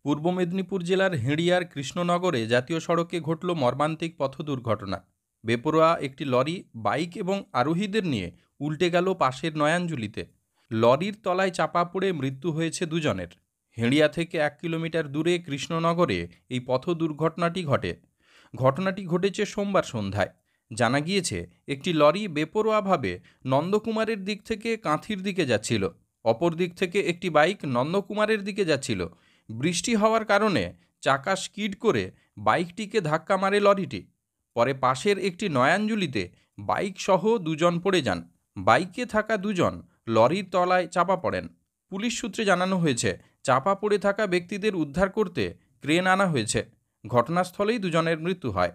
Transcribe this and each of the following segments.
পূর্ব মেদিনীপুর জেলার হেঁড়িয়ার কৃষ্ণনগরে জাতীয় সড়কে ঘটল মর্মান্তিক পথ দুর্ঘটনা। বেপরোয়া একটি লরি বাইক এবং আরোহীদের নিয়ে উল্টে গেল পাশের নয়াঞ্জলিতে। লরির তলায় চাপা পড়ে মৃত্যু হয়েছে দুজনের। হেঁড়িয়া থেকে 1 কিলোমিটার দূরে কৃষ্ণনগরে এই পথ দুর্ঘটনাটি ঘটে। ঘটনাটি ঘটেছে সোমবার সন্ধ্যায়। জানা গিয়েছে, একটি লরি বেপরোয়াভাবে নন্দকুমারের দিক থেকে কাঁথির দিকে যাচ্ছিল। অপর দিক থেকে একটি বাইক নন্দকুমারের দিকে যাচ্ছিল। বৃষ্টি হওয়ার কারণে চাকা স্কিড করে বাইকটিকে ধাক্কা মারে লরিটি। পরে পাশের একটি নয়াঞ্জলিতে বাইক সহ দুজন পড়ে যান। বাইকে থাকা দুজন লরির তলায় চাপা পড়েন। পুলিশ সূত্রে জানানো হয়েছে, চাপা পড়ে থাকা ব্যক্তিদের উদ্ধার করতে ক্রেন আনা হয়েছে। ঘটনাস্থলেই দুজনের মৃত্যু হয়।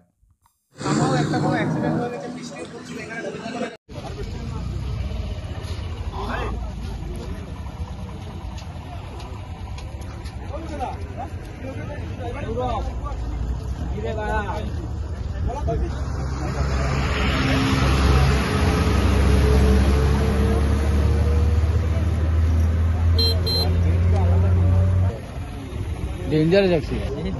ডেঞ্জারাস অ্যাক্সিডেন্ট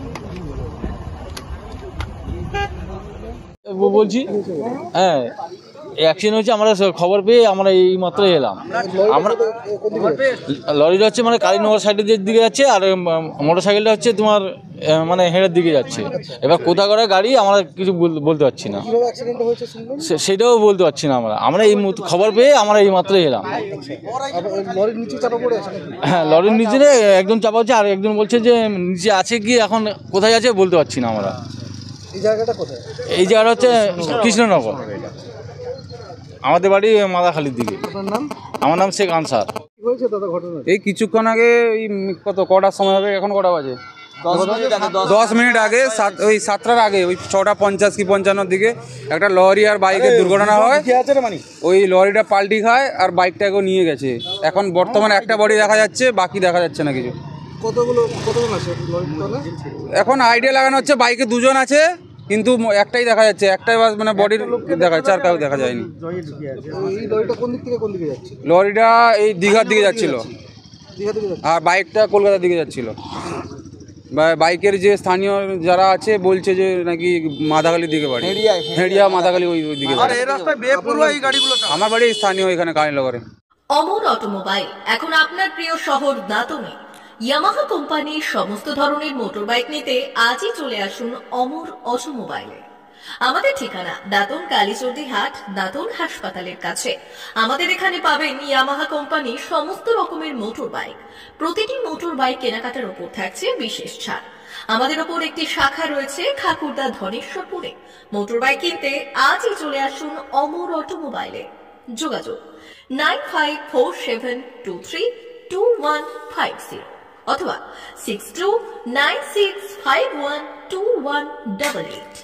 বলছি। হ্যাঁ, অ্যাক্সিডেন্ট হচ্ছে, আমরা খবর পেয়ে আমরা এই মাত্র এলাম। আমরা লরিটা হচ্ছে মানে কালীনগর সাইডের দিকে যাচ্ছে, আর মোটর সাইকেলটা হচ্ছে তোমার মানে হেঁড়ের দিকে যাচ্ছে। এবার কোথা করে গাড়ি আমরা কিছু বলতে পারছি না, সেটাও বলতে পারছি না। আমরা এই খবর পেয়ে আমরা এই মাত্র এলাম। হ্যাঁ, লরির নিচে একজন চাপা হচ্ছে, আর একজন বলছে যে নিচে আছে, কি এখন কোথায় আছে বলতে পারছি না আমরা। এই জায়গাটা হচ্ছে কৃষ্ণনগর, আমাদের বাড়ি মাদাখালির দিকে। আমার নাম শেখ আনসার। এই কিছুক্ষণ আগে কটার সময় হবে, এখন কটা বাজে? 10 মিনিট আগে, ওই 7টার আগে, ওই 6:50 কি 55 দিকে একটা লরি আর বাইকের দুর্ঘটনা হয়। ওই লরিটা পাল্টি খায় আর বাইকটাকেও নিয়ে গেছে। এখন বর্তমানে একটা বডি দেখা যাচ্ছে, বাকি দেখা যাচ্ছে না কিছু। এখন আইডিয়া লাগানো হচ্ছে বাইকে দুজন আছে, কিন্তু একটাই দেখা যাচ্ছে, একটাই মানে বডির দেখা যাচ্ছে, আর কাউ দেখা যায়নি। লরিটা এই দীঘার দিকে যাচ্ছিল, আর বাইকটা কলকাতার দিকে যাচ্ছিল। বাইকের যে স্থানীয় যারা আছে বলছে যে নাকি মাদাখালির দিকে বাড়ি, হেঁড়িয়া মাদাখালি ওই দিকে বাড়ি। আমার বাড়ি স্থানীয় এখানে কালীনগরে। অমর অটোমোবাইল এখন আপনার প্রিয় শহর দাঁতনে। ইয়ামাহা কোম্পানির সমস্ত ধরনের মোটরবাইক নিতে আজই চলে আসুন অমর অটোমোবাইলে। আমাদের ঠিকানা দাঁতন কালীচর্দি হাট, দাঁতন হাসপাতালের কাছে। আমাদের এখানে পাবেন ইয়ামাহা কোম্পানির সমস্ত রকমের মোটর বাইক। প্রতিটি মোটর বাইক কেনাকাটার উপর থাকছে বিশেষ ছাড়। আমাদের ওপর একটি শাখা রয়েছে খাকুরদা ধনেশ্বরপুরে। মোটর বাইক কিনতে আজই চলে আসুন অমর অটোমোবাইলে। যোগাযোগ 9547232150 অথবা 6296512188।